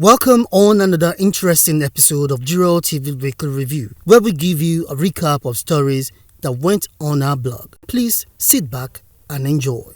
Welcome on another interesting episode of Jiroltv Weekly Review, where we give you a recap of stories that went on our blog. Please sit back and enjoy.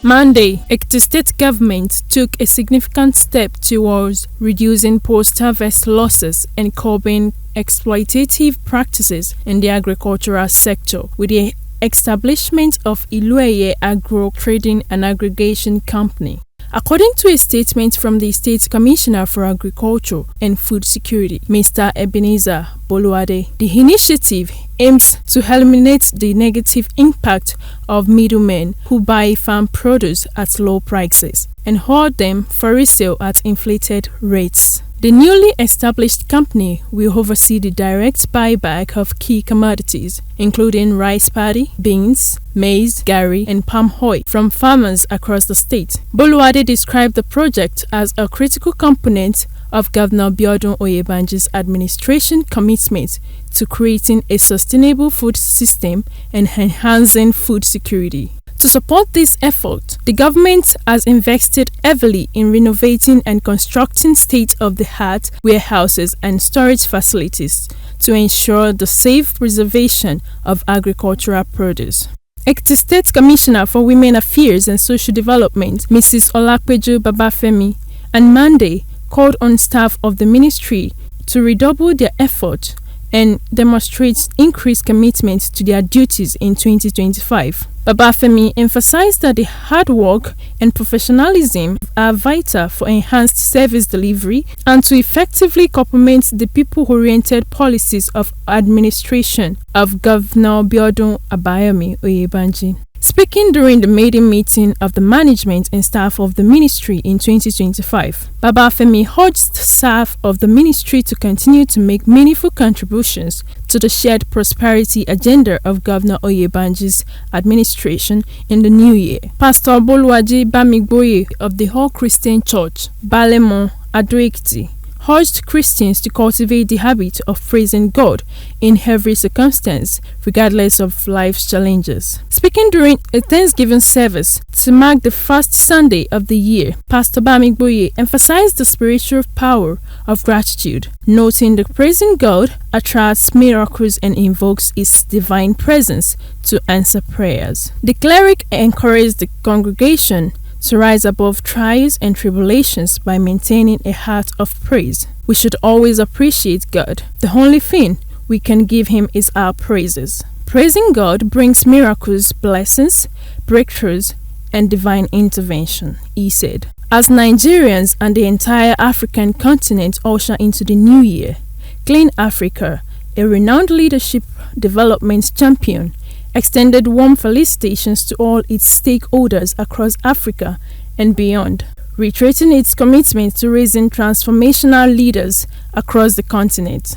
Monday, Ekiti state government took a significant step towards reducing post-harvest losses and curbing exploitative practices in the agricultural sector with the establishment of Ilueye Agro Trading and Aggregation Company. According to a statement from the State Commissioner for Agriculture and Food Security, Mr. Ebenezer Boluade, the initiative aims to eliminate the negative impact of middlemen who buy farm produce at low prices and hoard them for resale at inflated rates. The newly established company will oversee the direct buyback of key commodities, including rice paddy, beans, maize, garri, and palm oil from farmers across the state. Boluade described the project as a critical component of Governor Biodun Oyebanji's administration commitment to creating a sustainable food system and enhancing food security. To support this effort, the government has invested heavily in renovating and constructing state-of-the-art warehouses and storage facilities to ensure the safe preservation of agricultural produce. Ekiti State Commissioner for Women Affairs and Social Development, Mrs. Olapeju Babafemi, on Monday called on staff of the ministry to redouble their effort and demonstrate increased commitment to their duties in 2025. Babafemi emphasized that the hard work and professionalism are vital for enhanced service delivery and to effectively complement the people-oriented policies of administration of Governor Biodun Abayomi Oyebanji. Speaking during the maiden meeting of the management and staff of the ministry in 2025, Babafemi urged staff of the ministry to continue to make meaningful contributions to the shared prosperity agenda of Governor Oyebanji's administration in the new year. Pastor Boluwaji Bamigboye of the All Christian Church, Balemon, Ado-Ekiti, urged Christians to cultivate the habit of praising God in every circumstance, regardless of life's challenges. Speaking during a Thanksgiving service to mark the first Sunday of the year, Pastor Bamigboye emphasized the spiritual power of gratitude, noting that praising God attracts miracles and invokes His divine presence to answer prayers. The cleric encouraged the congregation to rise above trials and tribulations by maintaining a heart of praise. We should always appreciate God. The only thing we can give Him is our praises. Praising God brings miracles, blessings, breakthroughs, and divine intervention, he said. As Nigerians and the entire African continent usher into the new year, Clean Africa, a renowned leadership development champion, extended warm felicitations to all its stakeholders across Africa and beyond, reiterating its commitment to raising transformational leaders across the continent.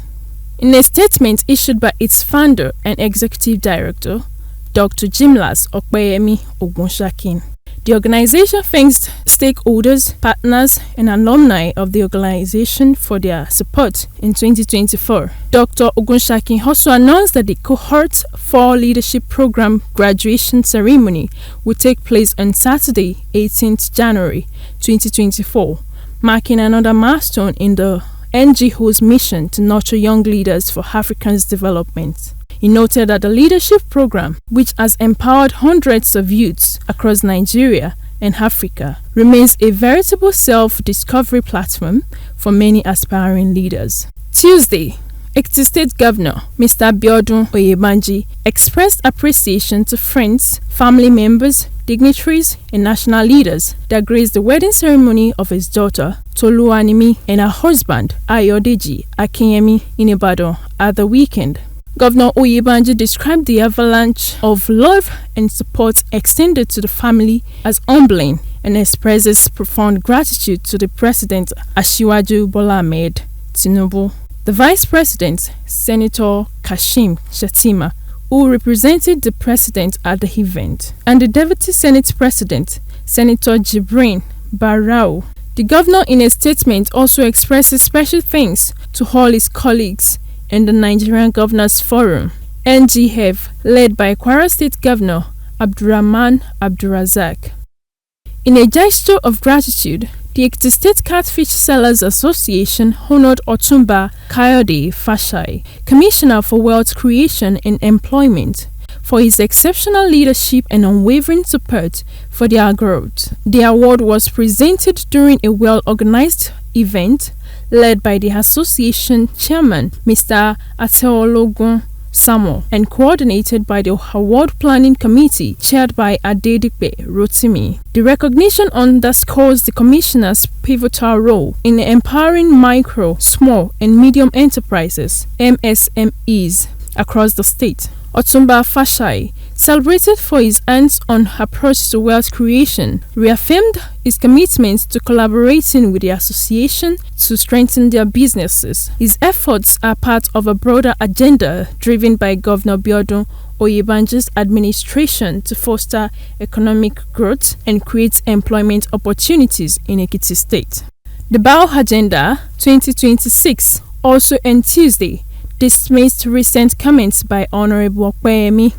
In a statement issued by its founder and executive director, Dr. Jimlas Okpeyemi Ogunshakin, the organization thanks stakeholders, partners, and alumni of the organization for their support in 2024. Dr. Ogunshakin also announced that the Cohort 4 Leadership Program graduation ceremony will take place on Saturday, 18th January 2024, marking another milestone in the NGO's mission to nurture young leaders for Africa's development. He noted that the leadership program, which has empowered hundreds of youths across Nigeria and Africa, remains a veritable self-discovery platform for many aspiring leaders. Tuesday, Ekiti State Governor Mr. Biodun Oyebanji expressed appreciation to friends, family members, dignitaries, and national leaders that graced the wedding ceremony of his daughter Toluwanimi and her husband Ayodeji Akinyemi in Ibadan at the weekend. Governor Oyebanji described the avalanche of love and support extended to the family as humbling and expresses profound gratitude to the President Asiwaju Bola Ahmed Tinubu. The Vice President, Senator Kashim Shettima, who represented the President at the event, and the Deputy Senate President, Senator Jibrin Barau. The Governor in a statement also expresses special thanks to all his colleagues and the Nigerian Governors Forum, NGF, led by Kwara State Governor Abdurrahman Abdurrazak. In a gesture of gratitude, the Ekiti State Catfish Sellers Association honored Otumba Kayode Fashai, Commissioner for Wealth Creation and Employment, for his exceptional leadership and unwavering support for their growth. The award was presented during a well-organized event led by the association chairman, Mr. Ateologun Samuel, and coordinated by the Award Planning Committee chaired by Adedipe Rotimi. The recognition underscores the Commissioner's pivotal role in empowering micro, small, and medium enterprises (MSMEs) across the state. Otumba Fashai, celebrated for his hands-on approach to wealth creation, reaffirmed his commitment to collaborating with the association to strengthen their businesses. His efforts are part of a broader agenda driven by Governor Biodun Oyebanji's administration to foster economic growth and create employment opportunities in Ekiti State. The BAO Agenda 2026 also on Tuesday dismissed recent comments by Honorable Okpeyemi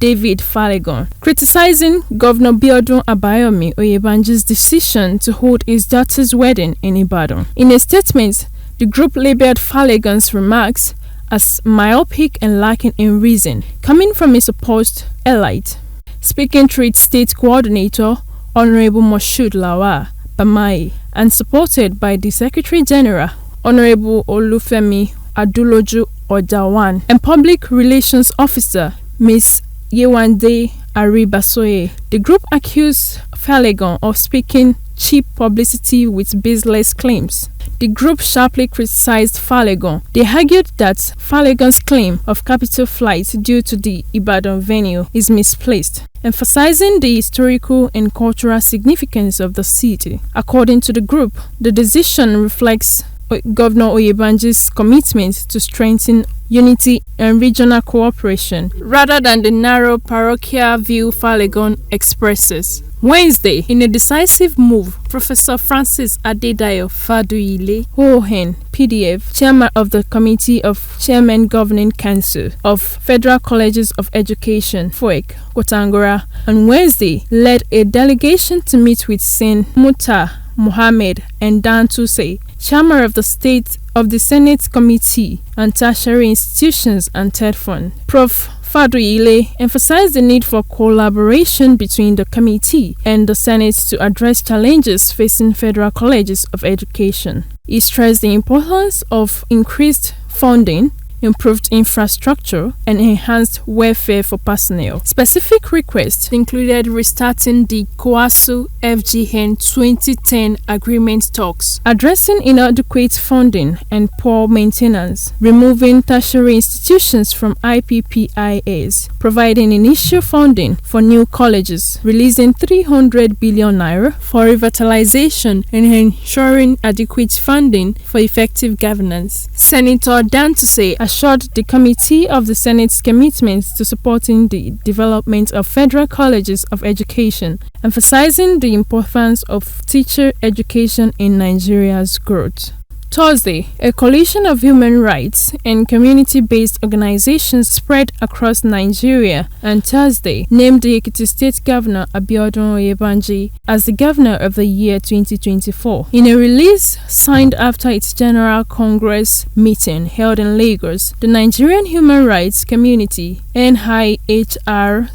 David Falegon, criticizing Governor Biodun Abayomi Oyebanji's decision to hold his daughter's wedding in Ibadan. In a statement, the group labeled Falegon's remarks as myopic and lacking in reason, coming from a supposed elite. Speaking through its state coordinator, Honorable Moshood Lawal Bamai, and supported by the Secretary General, Honorable Olufemi Aduloju Odawan, and Public Relations Officer, Ms. Yewande Aribasoye. The group accused Falegon of speaking cheap publicity with baseless claims. The group sharply criticized Falegon. They argued that Falegon's claim of capital flight due to the Ibadan venue is misplaced, emphasizing the historical and cultural significance of the city. According to the group, the decision reflects Governor Oyebanji's commitment to strengthen unity and regional cooperation, rather than the narrow parochial view Falegon expresses. Wednesday, in a decisive move, Professor Francis Adedayo Faduile Hohen, PDF, Chairman of the Committee of Chairman Governing Council of Federal Colleges of Education, FOEC, Kotangora, on Wednesday, led a delegation to meet with Sen Muta Mohammed and Dan Tuse, Chairman of the Senate Committee on Tertiary Institutions and TED Fund. Prof. Faduile emphasized the need for collaboration between the committee and the Senate to address challenges facing federal colleges of education. He stressed the importance of increased funding, improved infrastructure, and enhanced welfare for personnel. Specific requests included restarting the COASU FGN 2010 agreement talks, addressing inadequate funding and poor maintenance, removing tertiary institutions from IPPIS, providing initial funding for new colleges, releasing 300 billion naira for revitalization, and ensuring adequate funding for effective governance. Senator Dan Tuse assured the committee of the Senate's commitment to supporting the development of federal colleges of education, emphasizing the importance of teacher education in Nigeria's growth. Thursday, a coalition of human rights and community-based organizations spread across Nigeria and Thursday named the Ekiti State Governor Abiodun Oyebanji as the Governor of the Year 2024. In a release signed after its General Congress meeting held in Lagos, the Nigerian Human Rights Community NIHRCO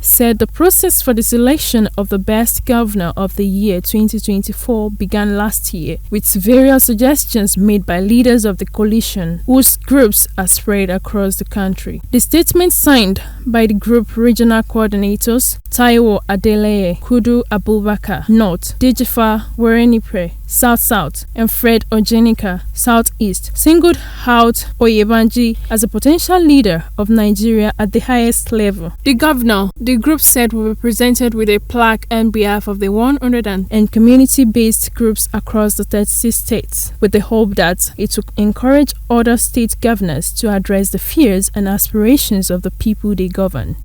said the process for the selection of the best Governor of the Year 2024 began last year, with various suggestions made by leaders of the coalition, whose groups are spread across the country. The statement signed by the group regional coordinators Taiwo Adeleye, Kudu Abubakar, North, Dejifa Werenipe, South-South, and Fred Ojenika, South-East, singled out Oyebanji as a potential leader of Nigeria at the highest level. The governor, the group said, will be presented with a plaque on behalf of the 100 and community-based groups across the 36 states, with the hope that it will encourage other state governors to address the fears and aspirations of the people they govern.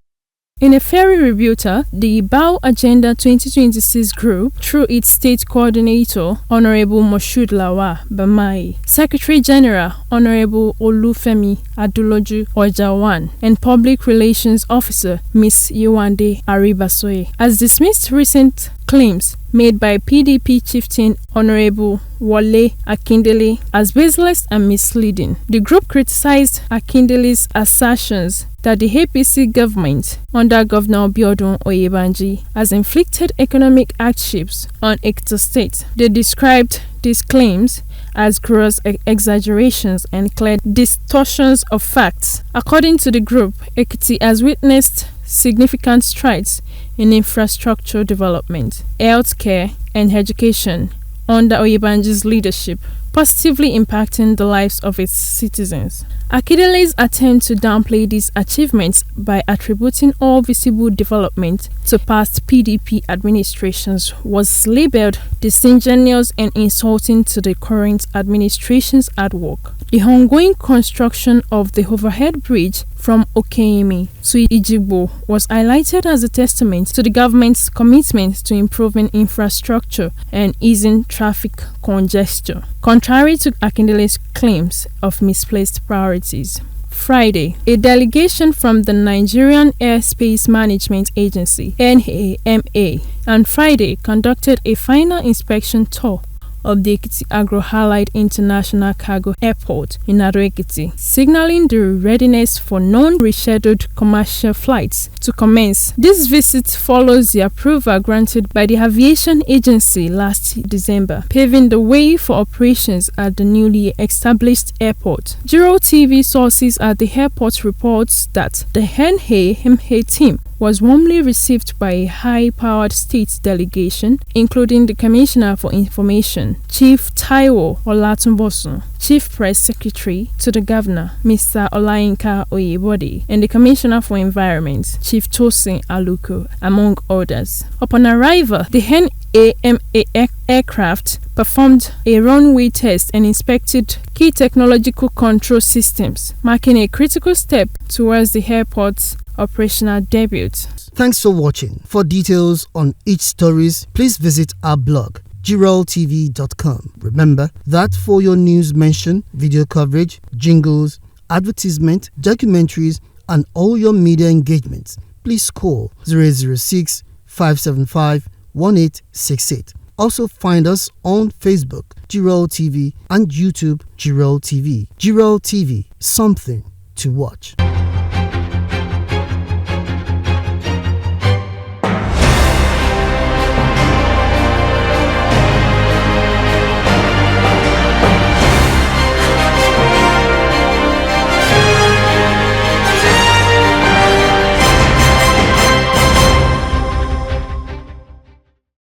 In a ferry rebuttal, the BAU Agenda 2026 group, through its state coordinator, Honorable Moshood Lawa Bamai, Secretary General, Honorable Olufemi Aduloju Ojawan, and Public Relations Officer, Ms. Yewande Aribasoye, has dismissed recent claims made by PDP chieftain Honorable Wole Akindele as baseless and misleading. The group criticized Akindele's assertions that the APC government under Governor Biodun Oyebanji has inflicted economic hardships on Ekiti State. They described these claims as gross exaggerations and clear distortions of facts. According to the group, Ekiti has witnessed significant strides in infrastructure development, healthcare, and education under Oyebanji's leadership, positively impacting the lives of its citizens. Akindele's attempt to downplay these achievements by attributing all visible development to past PDP administrations was labeled disingenuous and insulting to the current administration's hard work. The ongoing construction of the overhead bridge from Okeyemi to Ijigbo was highlighted as a testament to the government's commitment to improving infrastructure and easing traffic congestion, contrary to Akindele's claims of misplaced priorities. Friday, a delegation from the Nigerian Airspace Management Agency (NAMA) on Friday conducted a final inspection tour of the Ekiti Agro-Allied International Cargo Airport in Ado-Ekiti, signaling the readiness for non-rescheduled commercial flights to commence. This visit follows the approval granted by the Aviation Agency last December, paving the way for operations at the newly established airport. Jiroltv sources at the airport reports that the NAMA team was warmly received by a high-powered state delegation, including the Commissioner for Information, Chief Taiwo Olatunbosun, Chief Press Secretary to the Governor, Mr. Olayinka Oyebode, and the Commissioner for Environment, Chief Tosin Aluko, among others. Upon arrival, the NAMA aircraft performed a runway test and inspected key technological control systems, marking a critical step towards the airport's operational debut. Thanks for watching. For details on each stories, please visit our blog, Jiroltv.com. Remember that for your news mention, video coverage, jingles, advertisement, documentaries, and all your media engagements, please call 006 575 1868. Also find us on Facebook, Jiroltv, and YouTube, Jiroltv. Jiroltv, something to watch.